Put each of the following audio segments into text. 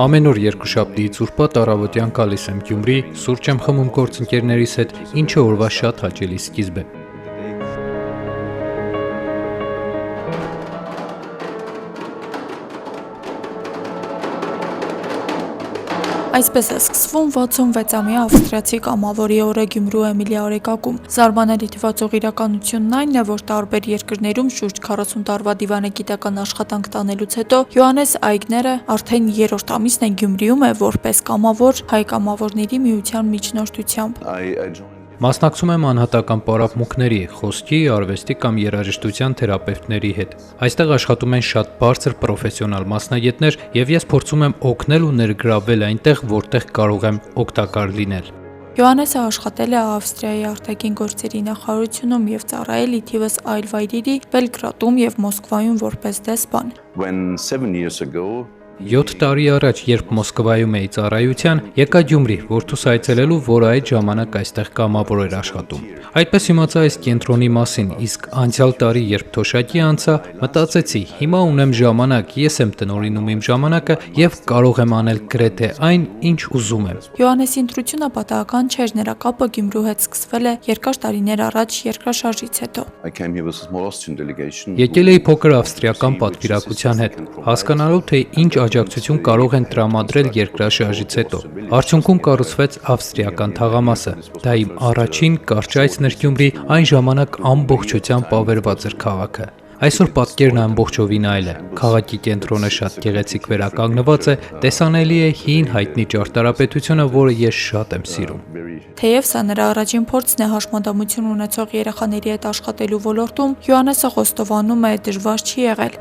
Ամեն օր երկուշաբթիից ուրբաթ առավոտյան գալիս եմ Գյումրի, սուրճ եմ խմում գործընկերներիս հետ, ինչը օրվա շատ հաճելի սկիզբ է։ Այսպես է սկսվում 66-ամյա ավստրիացի կամավորի օրը Գյումրու Էմիլիա օրեկակում։ Զարմանալի թվացող իրականությունն այն է, որ տարբեր երկրներում շուրջ 40 տարվա դիվանագիտական աշխատանք տանելուց հետո Յոհաննես Այգները արդեն երրորդ ամիսն է Գյումրիում է որպես կամավոր հայ կամավորների միության միջնորդությամբ։ Մասնակցում եմ անհատական պարապմունքների, խոսքի, արվեստի կամ երաժշտության թերապևտների հետ։ Այստեղ աշխատում են շատ բարձր պրոֆեսիոնալ մասնագետներ եւ ես փորձում եմ օգնել ու ներգրավել այնտեղ, որտեղ կարող եմ օգտակար լինել։ Յոհաննեսը աշխատել է Ավստրիայի արտաքին գործերի նախարարությունում եւ ծառայել ի թիվս այլ վայրերի Բելգրադում եւ Մոսկվայում որպես դեսպան։ 7 տարի առաջ, երբ Մոսկվայում էի ծառայության, եկա Գյումրի, որդուս այցելելու, որը այդ ժամանակ այստեղ կամավոր էր աշխատում։ Այդպես իմացա այս կենտրոնի մասին, իսկ անցյալ տարի, երբ թոշակի անցա, մտածեցի, հիմա ունեմ ժամանակ, ես եմ տնօրինում իմ ժամանակը եւ կարող եմ անել գրեթե այն, ինչ ուզում եմ։ Յոհաննեսի ընտրությունը պատահական չէր, նրա կապը Գյումրու հետ սկսվել է երկար տարիներ առաջ երկրաշարժից հետո։ Եկել էի փոքր ավստրիական պատվիրակության հետ, հասկանալով, թե ինչ աջակցություն կարող են տրամադրել երկրաշարժից հետո։ Արդյունքում կառուցվեց ավստրիական թաղամասը։ Դա իմ առաջին կարճ այցն էր Գյումրի, այն ժամանակ ամբողջությամբ ավերված էր քաղաքը։ Այսօր պատկերն ամբողջովին այլ է։ Քաղաքի կենտրոնը շատ գեղեցիկ վերականգնված է, տեսանելի է հին հայտնի ճարտարապետությունը, որը ես շատ եմ սիրում։ Թեև սա նրա առաջին փորձն է հաշմանդամություն ունեցող երեխաների հետ աշխատելու ոլորտում, Յոհաննեսը խոստովանում է, դժվար չի եղել։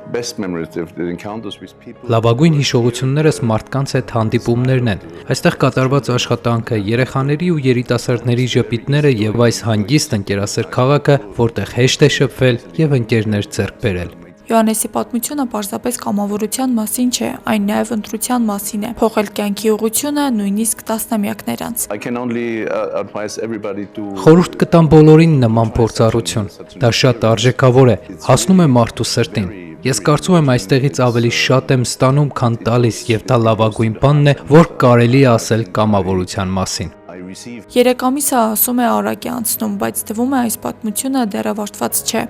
Լավագույն հիշողություններս մարդկանց հետ հանդիպումներն են։ Այստեղ կատարված աշխատանքը, երեխաների ու երիտասարդների ժպիտները եւ այս հանգիստ ընկերասեր քաղաքը, որտեղ հեշտ է շփվել եւ ընկերներ ձեռք բերել։ Յոհաննեսի պատմությունը պարզապես կամավորության մասին չէ, այն նաև ընտրության մասին է, փոխել կյանքի ուղղությունը նույնիսկ տասնամյակներ անց։ Խորհուրդ կտամ բոլորին նման փորձառություն։ Դա շատ արժեքավոր է, հասնում է մարդու սրտին։ Ես կարծում եմ այստեղից ավելի շատ եմ ստանում, քան տալիս, եւ դա լավագույն բանն է, որ կարելի է ասել կամավորության մասին։ 3 ամիսը ասում է արագ է անցնում, բայց թվում է այս պատմությունը դեռ ավարտված չէ։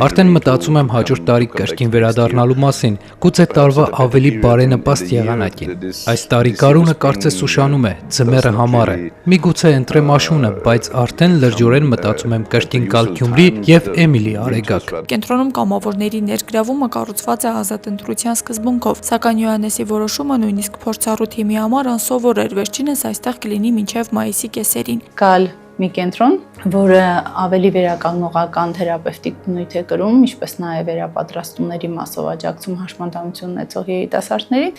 Արդեն մտածում եմ հաջորդ տարի կրկին վերադառնալու մասին, գուցե տարվա ավելի բարենպաստ եղանակին։ Այս տարի գարունը կարծես ուշանում է, ձմեռը համառ է։ Միգուցե ընտրեմ աշունը, բայց արդեն լրջորեն մտածում եմ կրկին գալ Գյումրի եւ Էմիլի արեգակ։ Կենտրոնում կամավորների ներգրավումը կառուցված է ազատ ընտրության սկզբունքով, սակայն Յոհաննեսի որոշումը նույնիսկ փորձառու թիմի համար անսովոր էր, վերջինս այստեղ կլինի մինչև մայիսի կեսերին։ Գալ մի կենտրոն, որը ավելի վերականգնողական թերապևտիկ բնույթ է կրում, ինչպես նաև վերապատրաստումների մասով աջակցում հաշմանդամություն ունեցող երիտասարդներին,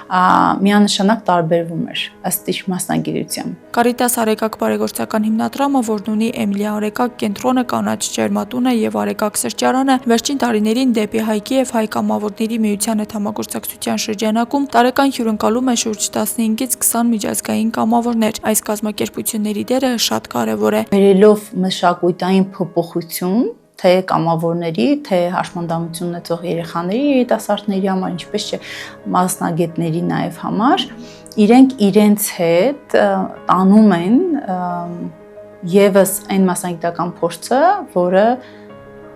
միանշանակ տարբերվում էր ըստ իր մասնագիտության։ Կարիտաս Արեգակ բարեգործական հիմնադրամը, որն ունի Էմիլիա Արեգակ կենտրոնը, կանաչ ջերմատունը եւ Արեգակ սրճարանը, վերջին տարիներին դեպի հայքի եւ հայ կամավորների միության հետ համագործակցության շրջանակում տարեկան հյուրընկալում է շուրջ 15-ից 20 միջազգային կամավորներ։ Այս կազմակերպությունների դերը շատ կարևոր է։ Բերելով մշակութային փոփոխություն թե կամավորների, թե հաշմանդամություն ունեցող երեխաների, երիտասարդների համար, ինչպես չէ մասնագետների նաև համար, իրենք իրենց հետ տանում են եւս այն մասնագիտական փորձը, որը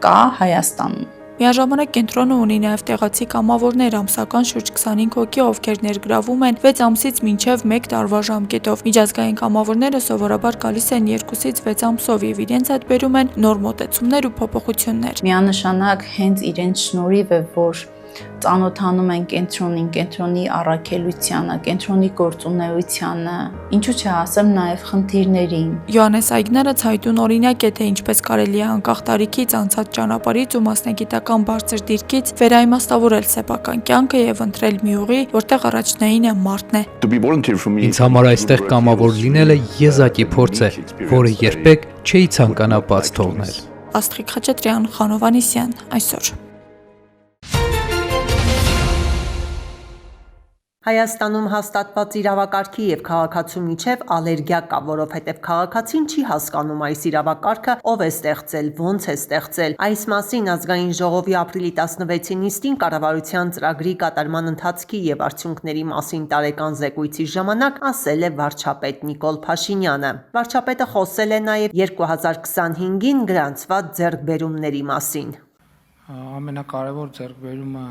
կա Հայաստանում։ Միաժամանակ կենտրոնը ունի նաև տեղացի կամավորներ, ամսական շուրջ 25 հոգի, ովքեր ներգրավում են 6 ամսից մինչև 1 տարվա ժամկետով։ Միջազգային կամավորները սովորաբար գալիս են 2-ից 6 ամսով եւ իրենց հետ բերում են նոր մոտեցումներ ու փոփոխություններ։ Միանշանակ հենց իրենց շնորհիվ է, որ ծանոթանում են կենտրոնին, կենտրոնի առաքելությանը, կենտրոնի գործունեությանը, ինչու՞ չասեմ նաև խնդիրներին։ Յոհաննես Այգները ցայտուն օրինակ է, թե ինչպես կարելի է անկախ տարիքից, անցած ճանապարհից ու մասնագիտական բարձր դիրքից վերաիմաստավորել սեփական կյանքը եւ ընտրել մի ուղի, որտեղ առաջնայինը մարդն է։ Ինձ համար այստեղ կամավոր լինելը եզակի փորձ է, որը երբեք չէի ցանկանա բաց թողնել։ Աստղիկ Խաչատրյան, Խանո Վանեսյան, այսօր։ Հայաստանում հաստատված իրավակարգի եւ քաղաքացու միջև ալերգիա կա, որովհետեւ քաղաքացին չի հասկանում այս իրավակարգը ով է ստեղծել, ոնց է ստեղծել։ Այս մասին Ազգային ժողովի ապրիլի 16-ի նիստին կառավարության ծրագրի կատարման ընթացքի եւ արդյունքների մասին տարեկան զեկույցի ժամանակ ասել է վարչապետ Նիկոլ Փաշինյանը։ Վարչապետը խոսել է նաեւ 2025-ին գրանցված ձեռքբերումների մասին։ Ամենակարևոր ձեռքբերումը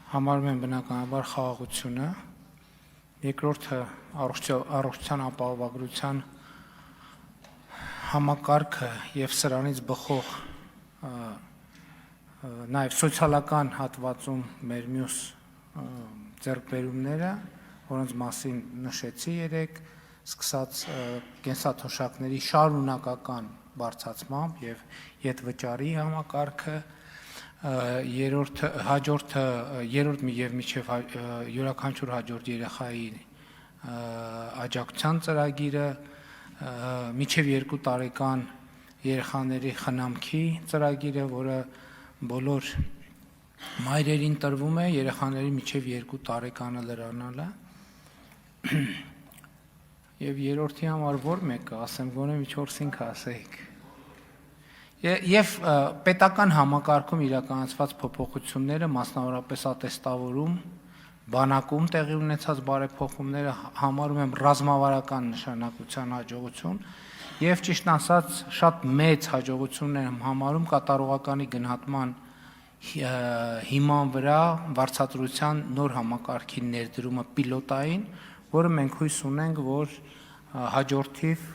համարում են բնականաբար խաղաղությունը, երկրորդը առողջության ապահովագրության համակարգը եւ սրանից բխող նաեւ սոցիալական հատվածում մեր մյուս ձեռքբերումները, որոնց մասին նշեցի երեք, սկսած կենսաթոշակների շարունակական բարձրացմամբ եւ յետվճարի համակարգը, հաջորդը երրորդ եւ միջև յուրաքանչյուր հաջորդ երեխայի աջակցության ծրագիրը, միջև 2 տարեկան երեխաների խնամքի ծրագիրը, որը բոլոր մայրերին տրվում է, երեխաների միջև 2 տարեկանը լրանալը, եւ երրորդի համար որ մեկը, ասեմ գոնե մի 4-5 ասեիք։ Եվ պետական համակարգում իրականացված փոփոխությունները, մասնավորապես ատեստավորում, բանակում տեղի ունեցած բարեփոխումները համարում եմ ռազմավարական նշանակության հաջողություն եւ ճիշտ ասած շատ մեծ հաջողություն եմ համարում կատարողականի գնահատման հիման վրա վարձատրության նոր համակարգի ներդրումը պիլոտային, որը մենք հույս ունենք, որ հաջորդիվ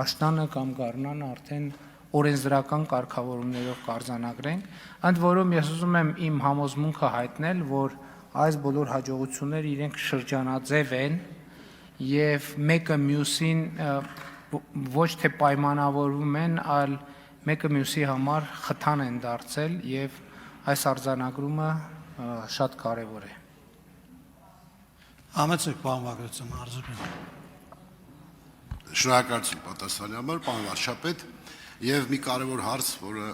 աշնանը կամ գարնանը արդեն օրենսդրական կարգավորումներով կարձանագրենք, ընդ որում ես ուզում եմ իմ համոզմունքը հայտնել, որ այս բոլոր հաջողությունները իրենք շրջանաձև են եւ մեկը մյուսին ոչ թե պայմանավորվում են, այլ մեկը մյուսի համար խթան են դարձել եւ այս արձանագրումը շատ կարեւոր է։ Համեցեք պարոն Վագրատյան, Արզուբյան։ Շնորհակալություն պատասխանի համար, պարոն վարչապետ, եւ մի կարևոր հարց, որը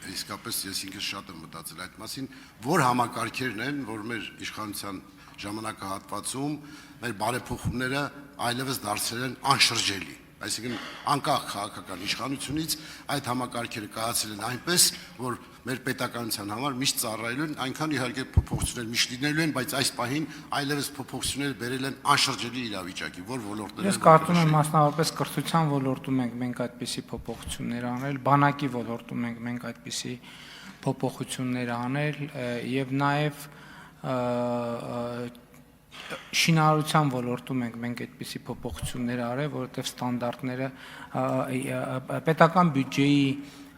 իսկապես ես ինքս շատ եմ մտածել այդ մասին, որ համակարգերն են, որ մեր իշխանության ժամանակահատվածում մեր բարեփոխումները այլևս դարձել են անշրջելի, այսինքն անկախ քաղաքական իշխանությունից այդ համակարգերը կայացել են այնպես, որ մեր պետականության համար միշտ ծառայելու են, այնքան իհարկե փոփոխություններ միշտ լինելու են, բայց այս պահին այլևս փոփոխությունները բերել են անշրջելի իրավիճակի, որ ոլորտներում։ Ես կարծում եմ մասնավորապես կրթության ոլորտում մենք այդպիսի փոփոխություններ անել, բանակի ոլորտում մենք այդպիսի փոփոխություններ անել եւ նաեւ շինարարության ոլորտում մենք այդպիսի փոփոխություններ արել, որովհետեւ ստանդարտները պետական բյուջեի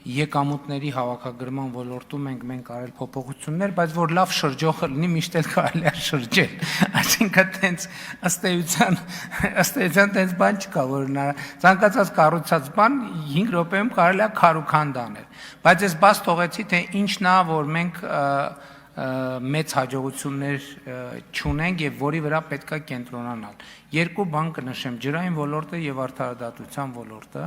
եկամուտների հավաքագրման ոլորտում մենք արել փոփոխություններ, բայց որ լավ շրջող լինի, միշտ էլ կարելի է շրջել։ Այսինքն տենց ըստ էության տենց բան չկա, որ ցանկացած կառուցած բան 5 րոպեում կարելի է քարուքանդ անել։ Բայց ես բաց թողեցի, թե ինչն է, որ մենք մեծ հաջողություններ չունենք եւ որի վրա պետք է կենտրոնանալ։ Երկու բան կնշեմ՝ ջրային ոլորտը եւ արդարադատության ոլորտը,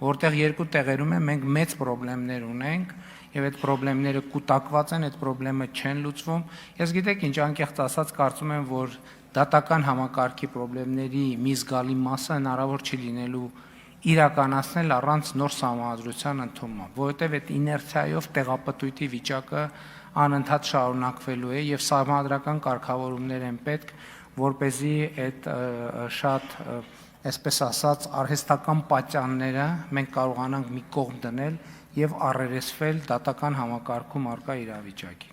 որտեղ երկու տեղերում մենք մեծ խնդիրներ ունենք եւ այդ խնդիրները կուտակված են, այդ խնդիրը չեն լուծվում։ Ես գիտեք ինչ, անկեղծ ասած կարծում եմ, որ դատական համակարգի խնդիրների մի զգալի մասը հնարավոր չի լինելու իրականացնել առանց նոր համազգացության ընդունման, որովհետեւ այդ իներցիայով տեղապտույտի վիճակը անընդհատ շարունակվելու է եւ սահմանադրական կարգավորումներ են պետք, որպեսզի այդ շատ, այսպես ասած, արհեստական պատյանները մենք կարողանանք մի կողմ դնել եւ առերեսվել դատական համակարգում առկա իրավիճակի։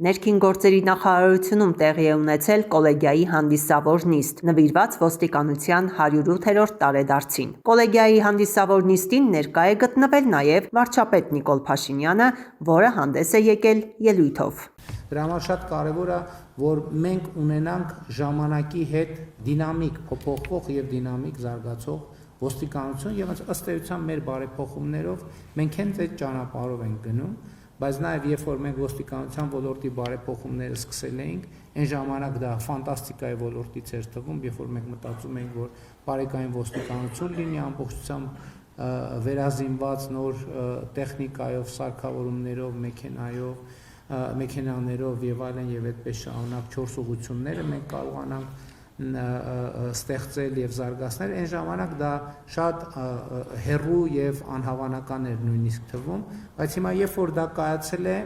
Ներքին գործերի նախարարությունում տեղի է ունեցել կոլեգիայի հանդիսավոր նիստ, նվիրված ոստիկանության 108-րդ տարեդարձին։ Կոլեգիայի հանդիսավոր նիստին ներկա է գտնվել նաև վարչապետ Նիկոլ Փաշինյանը, որը հանդես է եկել ելույթով։ Դրա համար շատ կարևոր է, որ մենք ունենանք ժամանակի հետ դինամիկ փոփոխվող եւ դինամիկ զարգացող ոստիկանություն եւ ըստ էության մեր բարեփոխումներով մենք հենց այդ ճանապարհով ենք գնում, բայց նաեւ երբ որ մենք ոստիկանության ոլորտի բարեփոխումները սկսել էինք, այն ժամանակ դա ֆանտաստիկայի ոլորտից էր թվում, երբ որ մենք մտածում էինք, որ բարեկային ոստիկանություն լինի ամբողջությամբ վերազինված նոր տեխնիկայով, սարքավորումներով, մեքենայով, մեքենաներով եւ այլն եւ այդպես շարունակ 4 ուղղությունները մենք կարողանանք ստեղծել եւ զարգացնել, այն ժամանակ դա շատ հեռու եւ անհավանական էր նույնիսկ թվում, բայց հիմա երբ որ դա կայացել է,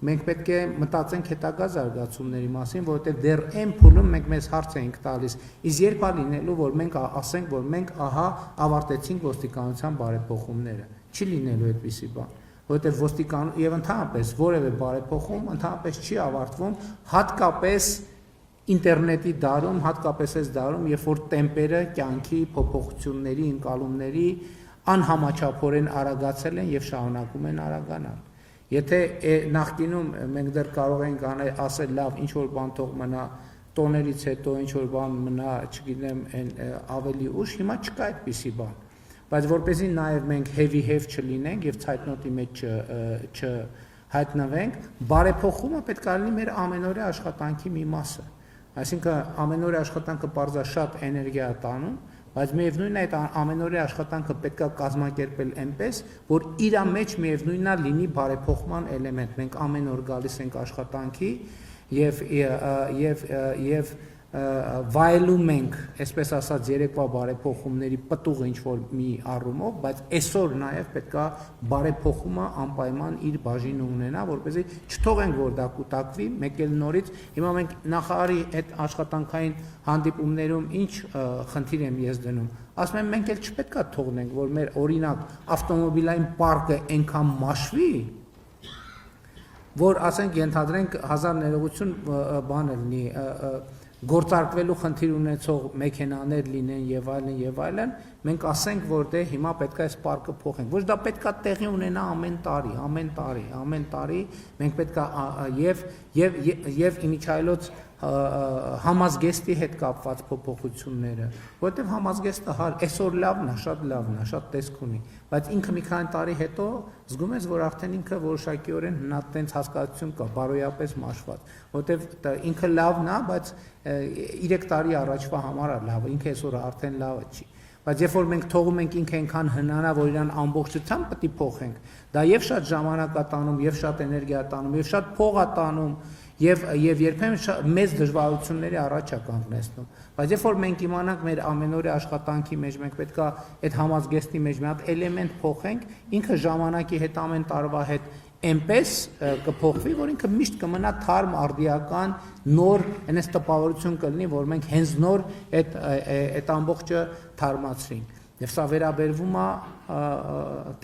մենք պետք է մտածենք հետագա զարգացումների մասին, որովհետեւ դեռ այն փուլում մենք մեզ հարց էինք տալիս, իսկ երբ է լինելու, որ մենք ասենք, որ մենք ահա ավարտեցինք ոստիկանության բարեփոխումները, չի լինելու այդպիսի բան, որովհետեւ ոստիկան եւ ընդհանրապես որևէ բարեփոխում ընդհանրապես չի ավարտվում, հատկապես ինտերնետի դարում, հատկապես այս դարում, երբ որ տեմպերը կյանքի փոփոխությունների, ընկալումների անհամաչափորեն արագացել են եւ շարունակում են արագանալ։ Եթե նախկինում մենք դեռ կարող ենք ասել լավ, ինչ որ բան թող մնա տոներից հետո, ինչ որ բան մնա, չգիտեմ, ավելի ուշ, հիմա չկա այդպիսի բան։ Բայց որպեսզի նաեւ մենք heavy չլինենք եւ ցայտնոտի մեջ չհայտնվենք, բարեփոխումը պետք է լինի մեր ամենօրյա աշխատանքի մի մասը։ Այսինքն ամենօրյա աշխատանքը պարզա շատ էներգիա տանում, բայց միևնույնն է այդ ամենօրյա աշխատանքը պետք է կազմակերպել այնպես, որ իր մեջ միևնույնն է լինի բարեփոխման էլեմենտ։ Մենք ամեն օր գալիս ենք աշխատանքի եւ վայելում ենք, այսպես ասած, երեկվա բարեփոխումների պտուղը ինչ որ մի առումով, բայց այսօր նաև պետքա բարեփոխումը անպայման իր բաժինը ունենա, որպեսզի չթողենք, որ դա կուտակվի, մեկ էլ նորից։ Հիմա մենք նախարարի այդ աշխատանքային հանդիպումներում ինչ խնդիր եմ ես դնում։ Ասում եմ, մենք էլ չպետքա թողնենք, որ մեր օրինակ ավտոմոբիլային պարկը այնքան մաշվի, որ ասենք ենթադրենք 1000 ներողություն բան լինի գործարկվելու խնդիր ունեցող մեքենաներ լինեն եւ այլն, մենք ասենք, որ դե հիմա պետք է այս պարկը փոխենք։ Ոչ դա պետք է տեղի ունենա ամեն տարի, մենք պետք է եւ իմիջայլոց համազգեստի հետ կապված փոփոխությունները, որովհետեւ համազգեստը այսօր լավն է, շատ տեսք ունի, բայց ինքը մի քանի տարի հետո զգում ես, որ արդեն ինքը որոշակիորեն հնատենց հասկացություն կա, բարոյապես մաշված, որովհետեւ ինքը լավն է, բայց 3 տարի առաջվա համար է լավը, ինքը այսօր արդեն լավը չի։ Բայց երբ որ մենք թողում ենք ինքը այնքան հնանա, որ իրան ամբողջությամբ պետք է փոխենք, դա եւ շատ ժամանակ է տանում, եւ շատ էներգիա է տանում, եւ շատ փող է տանում, եւ երբեմն մեծ դժվարությունների առաջ է կանգնեցնում։ Բայց երբ որ մենք իմանանք մեր ամենօրյա աշխատանքի մեջ մենք պետք է այդ համազգեստի մեջ մի հատ էլեմենտ փոխենք, ինքը ժամանակի հետ ամեն տարվա հետ այնպես կփոխվի, որ ինքը միշտ կմնա թարմ, արդիական, նոր, այնպես տպավորություն կլինի, որ մենք հենց նոր այդ ամբողջը թարմացրինք։ Եվ սա վերաբերվում է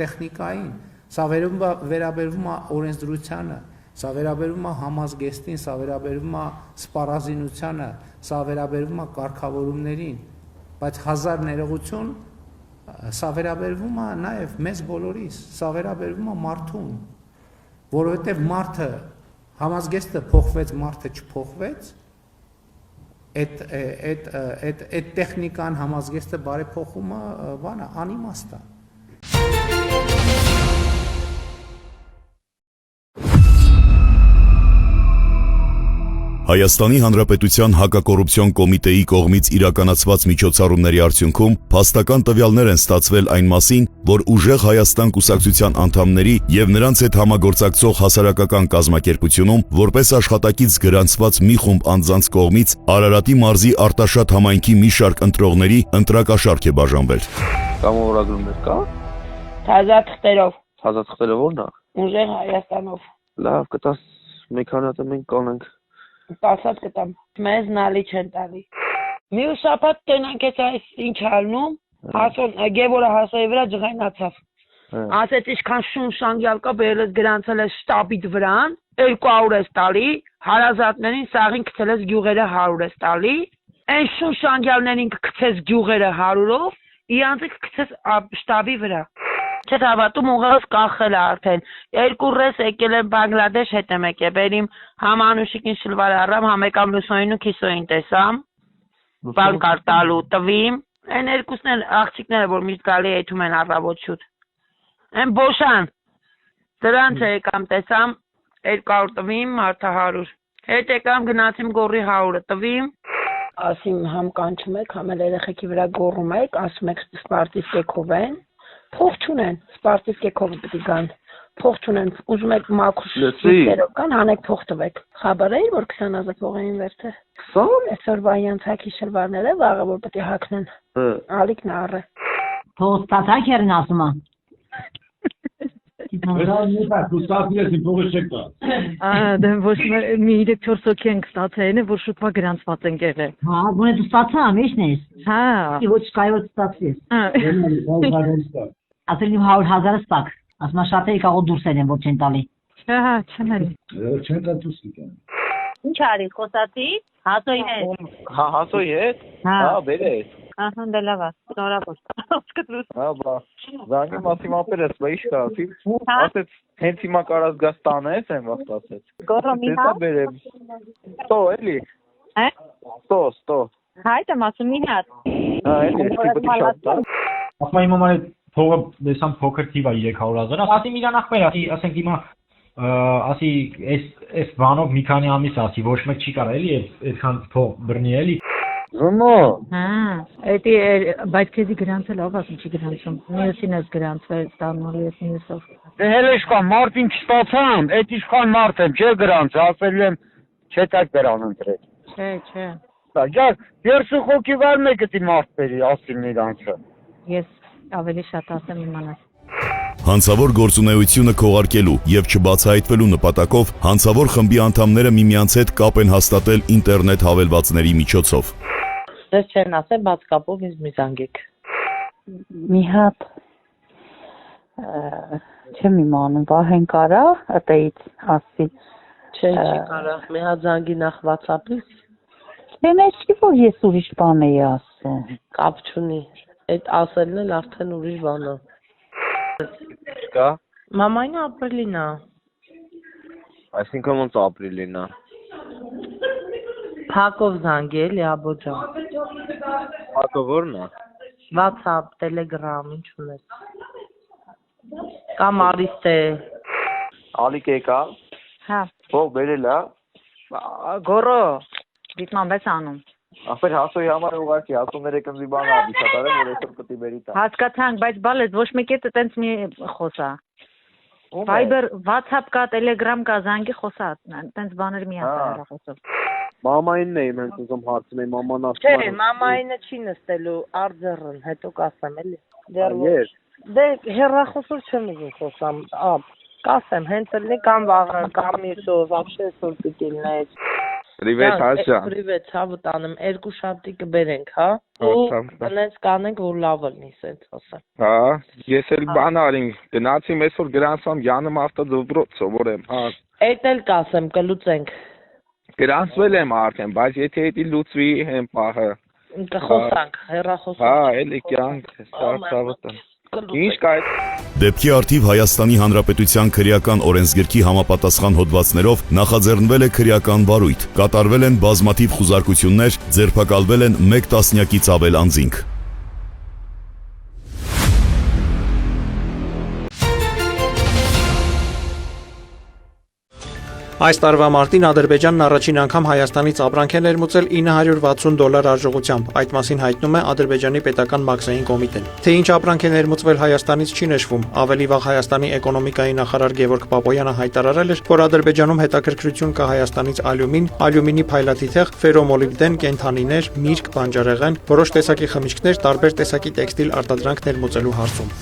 տեխնիկային, սա վերաբերվում է օրենսդրությանը, սա վերաբերվում է համազգեստին, սա վերաբերվում է սպառազինությանը, սա վերաբերվում է կարգավորումներին, բայց 1000 ներողություն, սա վերաբերվում է նաև մեզ բոլորիս, սա վերաբերվում է մարդուն, որովհետև մարդը համազգեստը փոխվեց, մարդը չփոխվեց, այդ տեխնիկան համազգեստը բարեփոխումը բանը անիմաստ է։ Հայաստանի Հանրապետության հակակոռուպցիոն կոմիտեի կողմից իրականացված միջոցառումների արդյունքում փաստական տվյալներ են ստացվել այն մասին, որ ուժեղ Հայաստան կուսակցության անդամների եւ նրանց հետ համագործակցող հասարակական կազմակերպությունում որպես աշխատակից գրանցված մի խումբ անձանց կողմից Արարատի մարզի Արտաշատ համայնքի մի շարք ընտրողների ընտրակաշառք է բաժանվել։ Կամավորագրումներ կա։ Թազատ թղթերով։ Թազատ թղթերը ո՞րն է։ Ուժեղ Հայաստանով։ Լավ, կտաս մեկ քանատը մենք կանենք։ 10-ած կտամ։ Մեզ նալի չեն տալի։ Մյուս շաբաթ կենանք այս ինչ ալնում, հասոն Գևորը հասայի վրա ջղայնացավ։ Ասեց ինչքան շուն շանգյալ կա, բերել ես գրանցել ես շտաբիդ վրան, 200 ես տալի, հարազատներին սաղին գցել ես գյուղերը 100 ես տալի, այն շուն շանգյալներին կգցես գյուղերը 100-ով, իրանցը կգցես շտաբի վրա։ Չեք հավատում, ուղղակի կախել է արդեն։ 2 ռես եկել են Բանգլադեշ, հետ եմ եկել, բերիմ համանուշիկին շլվար առամ, համեկամ լուսոյին ու քիսոյին տեսամ, բան կարտալու տվիմ, այն երկուսն են աղջիկները, որ միշտ գալի եթում են առավոտ շուտ։ Այն բոշան, դրանց եկամ տեսամ, 200 տվիմ, մարդը 100։ Հետ եկամ գնացիմ գորի 100-ը տվիմ, ասիմ համ կանչում եք, համ էլ երեխեքի վրա գոռում եք, ասում եք սպարտիվ կեքով են, փող չունեն, սպարտիվ կեքով պետք է գան, փող չունեն, ուզում եք մաքուր շիրկերով կան, հանեք փող տվեք։ Խաբար էի, որ 20,000 փող էին վերցել։ 20 Այսօրվա յանցակի շրջանները վաղը որ պետք է հագնեն։ Ալիքն առը։ Փող ստացաք երն ասում է։ Դե ոչ մի 3-4 հոգի ենք ստացել, որ շուտվա գրանցված ենք եղել։ Հա, գոնե դու ստացա, ի՞նչն ես։ Հա։ Ոչ կայոց ստացես։ Ասել իմ 100,000 ստակ։ Ասма շատ էի կարող դուրս են, որ չեն տալի։ Հա, չեմ էլի։ Չեն տա դուրս գան։ Ինչ արի, խոսացի։ Հասոյի հետ։ Հա, հասոյի հետ։ Հա, բերես։ Ահա, դե լավ է, շնորհավոր։ Հա, բա։ Զանգի մասին ապեր ես, բա ի՞նչ կարասի։ Ասեց, հենց հիմա կարաս գաս տանես, այն վաղ ասեց։ Գոռո մի հա։ Բերեմ։ Ստո, էլի։ Հա։ Ստո։ Հայտ եմ ասում մի հատ։ Հա, էլի, պետք է շատ տա։ Ասում եմ իմ փողը դեսամ փոքր թիվ է 300,000, ասի մի նախմեր, ասենք հիմա ասի այս բանով մի քանի ամիս ասի, ոչ մեկ չի կարա էլի այդքան փող բռնի էլի։ Զոնո։ Հա, էդի բայց քեզի գրանցել ով ասում չի գրանցում։ Մյուսին ես գրանցվել ստանալու ես մյուսով։ Դե հելեշկա մարտին չստացամ, այդ իշխան մարդ եմ, չէ գրանց, ասել եմ, չէ տակ դրան ընտրել։ Չէ։ Դա ջար, 30 հոգի վար մեկը դի մարդ բերի, ասիմ իրանցը։ Ես ավելի շատ ասեմ իմանաս։ Հանցավոր գործունեությունը քողարկելու եւ չբացահայտվելու նպատակով հանցավոր խմբի անդամները միմյանց հետ կապ են հաստատել ինտերնետ հավելվածների միջոցով։ Դες չեն ասել բաց կապով ինձ մի զանգեք։ Մի հատ չեմ իմանում, Վահեն կարա ըտեից ասի։ Չի կարա, մի հատ զանգի նախ WhatsApp-ից։ Դե մեջի որ ես ուրիշ բան էի ասում։ Կապ չունի։ Այդ ասելն էլ արդեն ուրիշ բան է։ Կա։ Մամային ապրիլինա։ Այսինքն ոնց ապրիլինա։ Փակով զանգի էլի աբոջան։ Փակը ո՞րն է։ WhatsApp, Telegram, ինչ ունես։ Կամ արիստե։ Ալիք եկա։ Հա։ Փող բերել է։ Գոռո։ Դիտման բես անում։ Ապեր հասոյի համար ուղղակի հասումները կնզի բանը ադիշատարը, որ այսօր պետք է բերի տա։ Հասկացանք, բայց բալես ոչ մեկ է տենց մի խոսա։ Viber, WhatsApp կա, Telegram կա, զանգի խոսա, տենց բաներ մի ասա հեռախոսով։ Մամայինն էի մենք ուզում հարցնել, մաման ասում է։ Չէ, մամայինը չի նստելու, արձեռն, հետո կասեմ էլի։ Ես։ Դե հեռախոսով չեմ ուզում խոսամ, կասեմ, հենց էլի կամ վաղը, կամ մյուսով, вообще այսօր պիտի լինի։ Պրիվետ հասա։ Պրիվետ, ցավը տանեմ, 2 շաբթի կբերենք, հա։ Ու այնպես կանենք, որ լավ լինի, ասենց ասեմ։ Հա, ես էլ բան արին, գնացի այսօր գրանցամ Յանը ավտոդոբրոց սովորեմ, հա։ Էդ էլ կասեմ, կլուծենք։ Գրանցվել եմ արդեն, բայց եթե դա լուծվի հեն պահը։ Կխոսանք, հեռախոսով։ Հա, էլի կյանք, ցավը տան։ Ինչ կա։ Դեպքի արդիվ Հայաստանի Հանրապետության քրեական օրենսգրքի համապատասխան հոդվածներով նախաձեռնվել է քրեական վարույթ, կատարվել են բազմաթիվ խուզարկություններ, ձերբակալվել են 1 տասնյակից ավել անձինք։ Այս տարվա մարտին Ադրբեջանն առաջին անգամ Հայաստանից ապրանք է ներմուծել $960 արժողությամբ։ Այդ մասին հայտնում է Ադրբեջանի պետական մաքսային կոմիտեն։ Թե ինչ ապրանք է ներմուծվել Հայաստանից չի նշվում։ Ավելի վաղ Հայաստանի էկոնոմիկայի նախարար Գևորգ Պապոյանը հայտարարել էր, որ Ադրբեջանում հետաքրքրություն կա Հայաստանից ալյումին, ալյումինի փայլատիթեղ, ֆերոմոլիբդեն, կենդանիներ, միրգ, բանջարեղեն, որոշ տեսակի խմիչքներ, տարբեր տեսակի տեքստիլ արտադրանք ներմուծելու հարցում։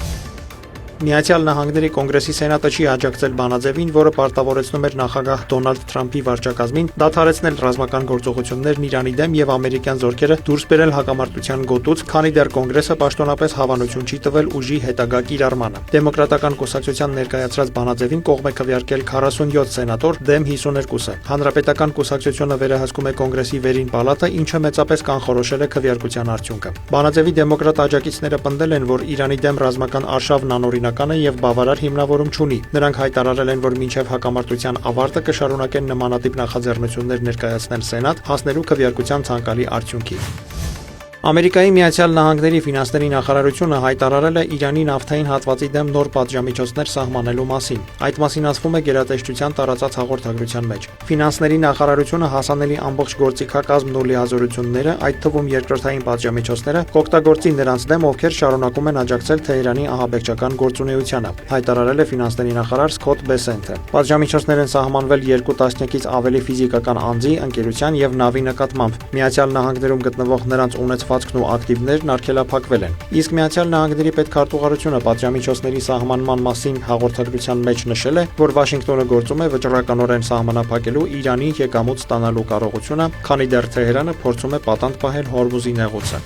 Միացյալ Նահանգների կոնգրեսի սենատը չի աջակցել բանաձևին, որը պարտավորեցնում էր նախագահ Դոնալդ Թրամփի վարչակազմին դադարեցնել ռազմական գործողություններն Իրանի դեմ եւ ամերիկյան զորքերը դուրս բերել հակամարտության գոտուց, քանի դեռ կոնգրեսը պաշտոնապես հավանություն չի տվել ուժի հետագա կիրառմանը։ Դեմոկրատական կուսակցության ներկայացրած բանաձևին կողմ է քվեարկել 47 սենատոր, դեմ 52-ը։ Հանրապետական կուսակցությունը վերահսկում է կոնգրեսի վերին պալատը, ինչը մեծապես կանխորոշել է քվեարկության արդյունքը։ Բանաձևի դեմոկրատ աջակիցները պնդել են, որ Իրանի դեմ ռազմական արշավն անօրինական է եւ բավարար հիմնավորում չունի։ Նրանք հայտարարել են, որ մինչև հակամարտության ավարտը կշարունակեն նմանատիպ նախաձեռնություններ ներկայացնել Սենատ, հասնելու քվեարկության ցանկալի արդյունքի։ Ամերիկայի Միացյալ Նահանգների ֆինանսների նախարարությունը հայտարարել է Իրանի նավթային հատվածի դեմ նոր պատժամիջոցներ սահմանելու մասին։ Այդ մասին ասվում է գերատեսչության տարածած հաղորդագրության մեջ։ Ֆինանսների նախարարությունը հասանելի ամբողջ գործիքակազմն ու լիազորությունները, այդ թվում երկրորդային պատժամիջոցները, կօգտագործի նրանց դեմ, ովքեր շարունակում են աջակցել Թեհրանի ահաբեկչական գործունեությանը, հայտարարել է ֆինանսների նախարար Սքոթ Բեսենթը։ Պատժամիջոցներ են սահմանվել 2 տասնյակից ավելի ֆիզիկական անձի, ընկերության եւ նավի նկատմամբ։ Միացյալ Նահանգներում գտնվող նրանց ունեցվածքն ու ակտիվներն արգելափակվել են։ Իսկ Միացյալ Նահանգների պետքարտուղարությունը պատժամիջոցների սահմանման մասին հաղորդագրության մեջ նշել է, որ Վաշինգտոնը գործում է վճռականորեն սահմանափակելու Իրանի եկամուտ ստանալու կարողությունը, քանի դեռ Թեհրանը փորձում է պատանդ պահել Հորմուզի նեղուցը։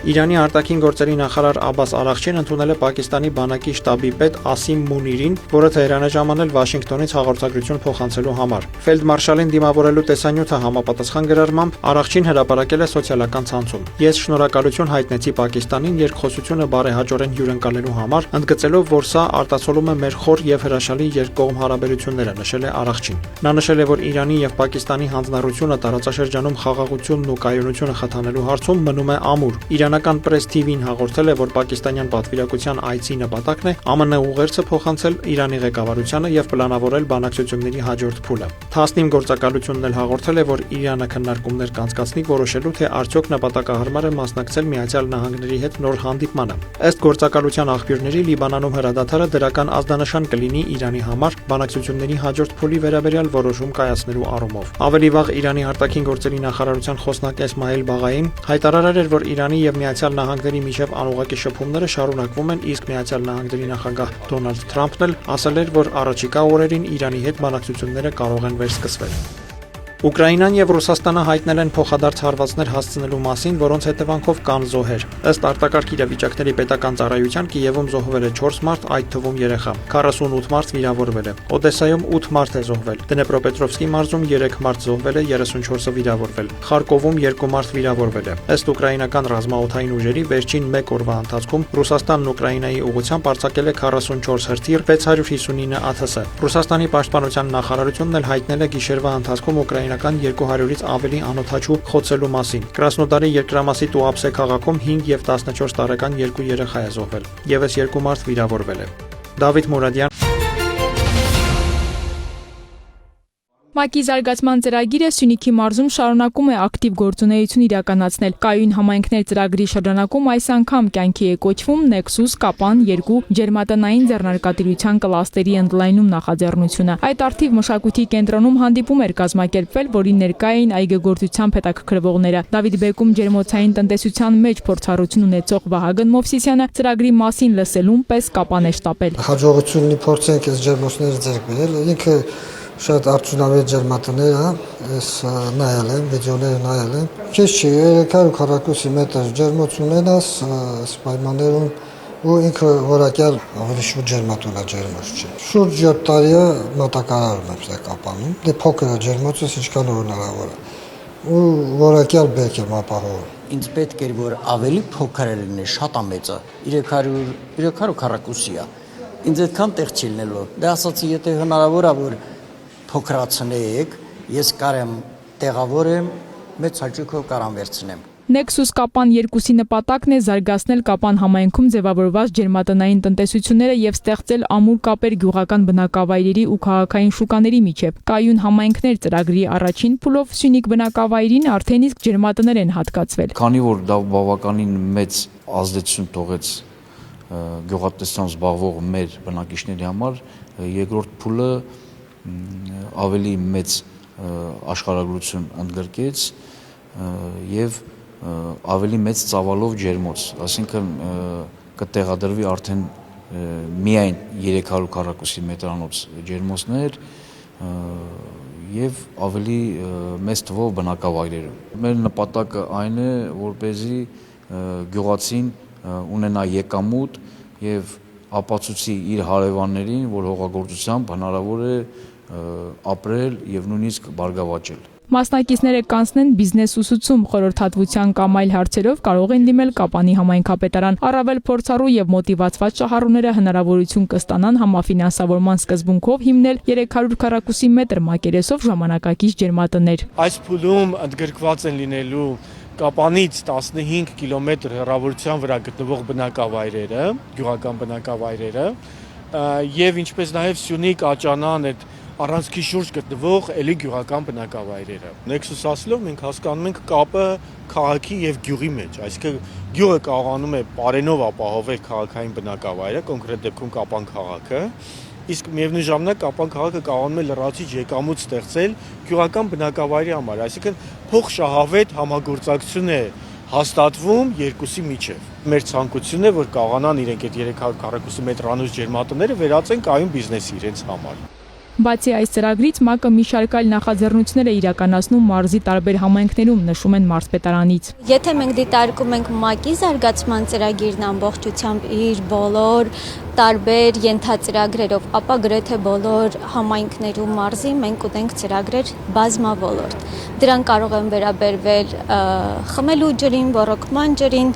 Իրանի արտաքին գործերի նախարար Աբբաս Արաղչին ընդունել է Պակիստանի բանակի շտաբի պետ Ասիմ Մունիրին, որը Թեհրան է ժամանել Վաշինգտոնից հաղորդագրություն փոխանցելու համար։ Ֆելդմարշալին դիմավորելու տեսանյութը համապատասխան գրառմամբ Արաղչին հրապարակել է սոցիալական ցանցում։ Ես շնորհակալություն հայտնեցի Պակիստանին երկխոսությունը բարեհաջորեն հյուրընկալելու համար, ընդգծելով, որ սա արտացոլում է մեր խոր եւ հրաշալի երկկողմ հարաբերությունները, նշել է Արաղչին։ Նա նշել է, որ Իրանի եւ Պակիստանի հանձնառությունը տարածաշրջանում խաղաղությունն ու կայունությունը խթանելու հարցում մնում է ամուր։ Իրանական Press TV-ն հաղորդել է, որ պակիստանյան պատվիրակության այցի նպատակն է ԱՄՆ ուղերձը փոխանցել Իրանի ղեկավարությանը եւ պլանավորել բանակցությունների հաջորդ փուլը։ Թասնիմ գործակալությունն էլ հաղորդել է, որ Իրանը քննարկումներ կանցկացնի որոշելու, թե արդյոք նպատակահարմար է մասնակցել Միացյալ Նահանգների հետ նոր հանդիպմանը։ Ըստ գործակալության աղբյուրների, Լիբանանում հրադադարը դրական ազդանշան կլինի Իրանի համար բանակցությունների հաջորդ փուլի վերաբերյալ որոշում կայացնելու առումով։ Ավելի վաղ Իրանի արտաքին գործերի նախարարության խոսնակ Էսմայել Բաղային հայտարարել էր, որ Իրանի եւ Միացյալ Նահանգների միջև անուղղակի շփումները շարունակվում են, իսկ Միացյալ Նահանգների նախագահ Դոնալդ Թրամփն էլ ասել էր, որ առաջիկա օրերին Իրանի հետ բանակցությունները կարող են վերսկսվել։ Ուկրաինան եւ Ռուսաստանը հայտնել են փոխադարձ հարվածներ հասցնելու մասին, որոնց հետևանքով կան զոհեր։ Ըստ արտակարգ իրավիճակների պետական ծառայության Կիևում զոհվել է 4 մարդ, այդ թվում երեխա։ 48 մարդ վիրավորվել է։ Օդեսայում 8 մարդ է զոհվել։ Դնեպրոպետրովսկի մարզում 3 մարդ զոհվել է, 34-ը վիրավորվել։ Խարկովում 2 մարդ վիրավորվել է։ Ըստ ուկրաինական ռազմաօդային ուժերի վերջին 1 օրվա ընթացքում Ռուսաստանն Ուկրաինայի ուղղությամբ արձակել է 44 հրթիռ, 659 ԱԹՍ։ Ռուսաստանի պաշտպանության նախարարությունն էլ հայտնել է գիշերվա ընթացքում Ուկրաինական 200-ից ավելի անօդաչու խոցելու մասին։ Կրասնոդարի երկրամասի Տուապսե քաղաքում 5 եւ 14 տարեկան 2 երեխա է զոհվել։ Եվս 2 մարդ վիրավորվել է։ Դավիթ Մուրադյան ՄԱԿ-ի զարգացման ծրագիրը Սյունիքի մարզում շարունակում է ակտիվ գործունեություն իրականացնել։ Կայուն համայնքներ ծրագրի շրջանակում այս անգամ կյանքի է կոչվում Nexus Կապան 2 ջերմատնային ձեռնարկատիրության կլաստերի ընդլայնում նախաձեռնությունը։ Այդ արդիվ մշակույթի կենտրոնում հանդիպում էր կազմակերպվել, որին ներկա էին այգեգործությամբ հետաքրքրվողները։ Դավիթ Բեկում ջերմոցային տնտեսության մեջ փորձառություն ունեցող Վահագն Մովսիսյանը ծրագրի մասին լսելուն պես Կապան է շտապել։ Հաջողությունի փորձենք այս ջերմոցները ձեռք բերել, ինքը շատ արդյունավետ ջերմատներ է, ես նայել եմ, վիդեոները նայել եմ։ Քիչ չի, 340 մետր ջերմոց ունենաս, այս պայմաններում ու ինքը որակյալ ավելի շուտ ջերմատուն է ջերմոց չի։ Շուրջ 7 տարի է մատակարարում եմ սա Կապանում։ Դե փոքր է ջերմոցս ինչքան հնարավոր է։ Ու որակյալ բերք եմ ապահովում։ Ինձ պետք էր որ ավելի փոքր լինի, շատ ամեծը, 340-ի է։ Ինձ այդքան տեղ չի լինելու։ Դե ասացի, եթե հնարավոր է որ փոքրացնեք, ես կարեմ տեղավորեմ, մեծ հաճույքով կարամ վերցնեմ։ Nexus Կապան 2-ի նպատակն է զարգացնել Կապան համայնքում ձևավորված ջերմատնային տնտեսությունները եւ ստեղծել ամուր կապեր գյուղական բնակավայրերի ու քաղաքային շուկաների միջև։ Կայուն համայնքներ ծրագրի առաջին փուլով Սյունիք բնակավայրին արդեն իսկ ջերմատներ են հատկացվել։ Քանի որ դա բավականին մեծ ազդեցություն թողեց գյուղատնտեսությամբ զբաղվող մեր բնակիչների համար, երկրորդ փուլը ավելի մեծ աշխարհագրություն ընդգրկեց եւ ավելի մեծ ծավալով ջերմոց, այսինքն կտեղադրվի արդեն միայն 340 մետրանոց ջերմոցներ եւ ավելի մեծ թվով բնակավայրերում։ Մեր նպատակը այն է, որպեսզի գյուղացին ունենա եկամուտ եւ ապացուցի իր հարևաններին, որ հողագործությամբ հնարավոր է ապրել եւ նույնիսկ բարգավաճել։ Մասնակիցները կանցնեն բիզնես ուսուցում, խորհրդատվության կամ այլ հարցերով կարող են դիմել Կապանի համայնքապետարան։ Առավել փորձառու եւ մոտիվացված շահառուները հնարավորություն կստանան համաֆինանսավորման սկզբունքով հիմնել 340 մետր մակերեսով ժամանակակից ջերմատներ։ Այս փուլում ընդգրկված են լինելու Կապանից 15 կիլոմետր հեռավորության վրա գտնվող բնակավայրերը, գյուղական բնակավայրերը, եւ ինչպես նաեւ Սյունիք, Աճանան այդ առանցքի շուրջ գտնվող էլի գյուղական բնակավայրերը։ Nexus ասելով մենք հասկանում ենք կապը քաղաքի եւ գյուղի մեջ, այսինքն գյուղը կարողանում է բարենով ապահովել քաղաքային բնակավայրը, կոնկրետ դեպքում Կապան քաղաքը, իսկ միևնույն ժամանակ Կապան քաղաքը կարողանում է լրացիչ եկամուտ ստեղծել գյուղական բնակավայրի համար, այսինքն փոխշահավետ համագործակցություն է հաստատվում երկուսի միջև։ Մեր ցանկությունն է, որ կարողանան իրենք այդ 300 քառակուսի մետրանոց ջերմատները վերածեն կայուն բիզնեսի իրենց համար։ Բացի այս ծրագրից ՄԱԿ-ը մի շարք այլ նախաձեռնություններ է իրականացնում մարզի տարբեր համայնքներում, նշում են մարզպետարանից։ Եթե մենք դիտարկում ենք ՄԱԿ-ի զարգացման ծրագիրն ամբողջությամբ իր բոլոր տարբեր ենթածրագրերով, ապա գրեթե բոլոր համայնքներում մարզի մենք ունենք ծրագրեր բազմավոլորտ։ Դրանք կարող են վերաբերվել խմելու ջրին, ոռոգման ջրին,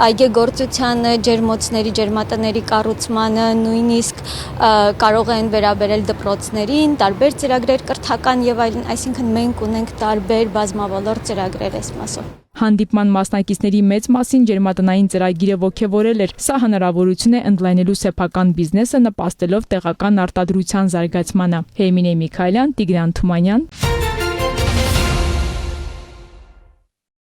այգեգործությանը, ջերմոցների, ջերմատների կառուցմանը, նույնիսկ կարող են վերաբերել դպրոցներին, տարբեր ծրագրեր կրթական եւ այլն, այսինքն մենք ունենք տարբեր բազմավոլորտ ծրագրեր այս մասով։ Հանդիպման մասնակիցների մեծ մասին ջերմատնային ծրագիրը ոգևորել էր։ Սա հնարավորություն է ընդլայնելու սեփական բիզնեսը, նպաստելով տեղական արտադրության զարգացմանը։ Հեյմինե Միքայելյան, Տիգրան Թումանյան։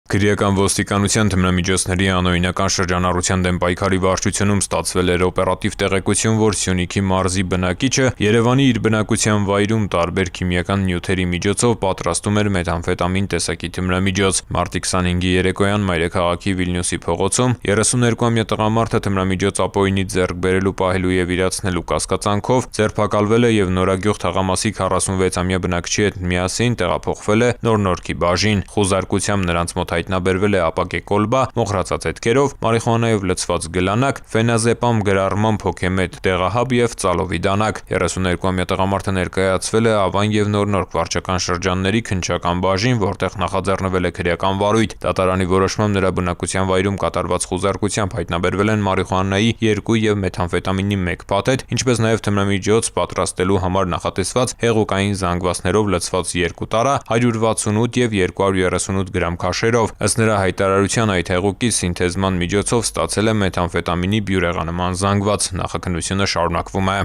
Քրեական ոստիկանության թմրամիջոցների անօրինական շրջանառության դեմ պայքարի վարչությունում ստացվել էր օպերատիվ տեղեկություն, որ Սյունիքի մարզի բնակիչը Երևանի իր բնակության վայրում տարբեր քիմիական նյութերի միջոցով պատրաստում էր մեթամֆետամին տեսակի թմրամիջոց։ Մարտի 25-ի երեկոյան մայրաքաղաքի Վիլնյուսի փողոցում 32-ամյա տղամարդը թմրամիջոց ապօրինից ձեռք բերելու, պահելու եւ իրացնելու կասկածանքով ձերբակալվել է եւ Նորագյուղ թաղամասի 46-ամյա բնակչի հետ միասին տեղափոխվել է Նոր-Նորքի բաժին։ Խուզարկությամբ նրանց մոտ հայտնաբերվել է ապակե կոլբա, մոխրացած հետքերով, մարիխուանայով լցված գլանակ, ֆենազեպամ գրառման փոքեմետ տեղահաբ եւ ծալովի դանակ։ 32-ամյա տղամարդը ներկայացվել է Ավան եւ Նոր-Նորք վարչական շրջանների քննչական բաժին, որտեղ նախաձեռնվել է քրեական վարույթ։ Դատարանի որոշմամբ նրա բնակության վայրում կատարված խուզարկությամբ հայտնաբերվել են մարիխուանայի 2 եւ մեթամֆետամինի 1 փաթեթ, ինչպես նաեւ թմրամիջոց պատրաստելու համար նախատեսված հեղուկային զանգվածներով լցված 2 տարա, 168 եւ 238 գրամ քաշերով։ Ըստ նրա հայտարարության այդ հեղուկի սինթեզման միջոցով ստացել է մեթամֆետամինի բյուրեղանման զանգված։ Նախաքննությունը շարունակվում է։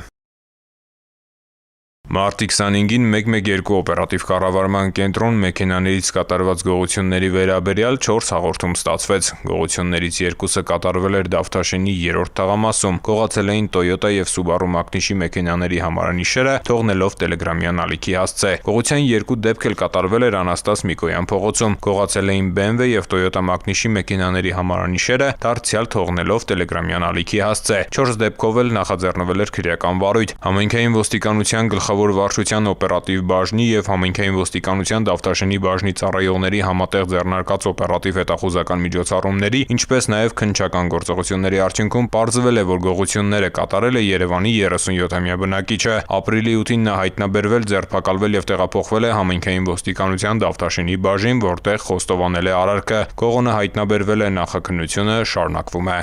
Մարտի 25-ին 112 օպերատիվ կառավարման կենտրոն մեքենաներից կատարված գողությունների վերաբերյալ 4 հաղորդում ստացվեց։ Գողություններից 2-ը կատարվել էր Դավթաշենի 3-րդ թաղամասում։ Գողացել էին Toyota եւ Subaru Magnishi մեքենաների համարանիշերը, թողնելով Տելեգրամյան ալիքի հասցե։ Գողության 2 դեպք էլ կատարվել էր Անաստաս Միկոյան փողոցում։ Գողացել էին BMW եւ Toyota Magnishi մեքենաների համարանիշերը, դարձյալ թողնելով Տելեգրամյան ալիքի հասցե։ 4 դեպքով էլ նախաձեռնվել էր քրեական վարույթ։ Համայնքային ոստիկանության գլխավոր վարչության օպերատիվ բաժնի եւ համայնքային ոստիկանության Դավթաշենի բաժնի ծառայողների համատեղ ձեռնարկած օպերատիվ հետախուզական միջոցառումների, ինչպես նաեւ քննչական գործողությունների արդյունքում պարզվել է, որ գողությունները կատարել է Երևանի 37-ամյա բնակիչը։ Ապրիլի 8-ին նա հայտնաբերվել, ձերբակալվել եւ տեղափոխվել է համայնքային ոստիկանության Դավթաշենի բաժին, որտեղ խոստովանել է արարքը։ Գողոնը հայտնաբերվել է, նախաքննությունը շարունակվում է։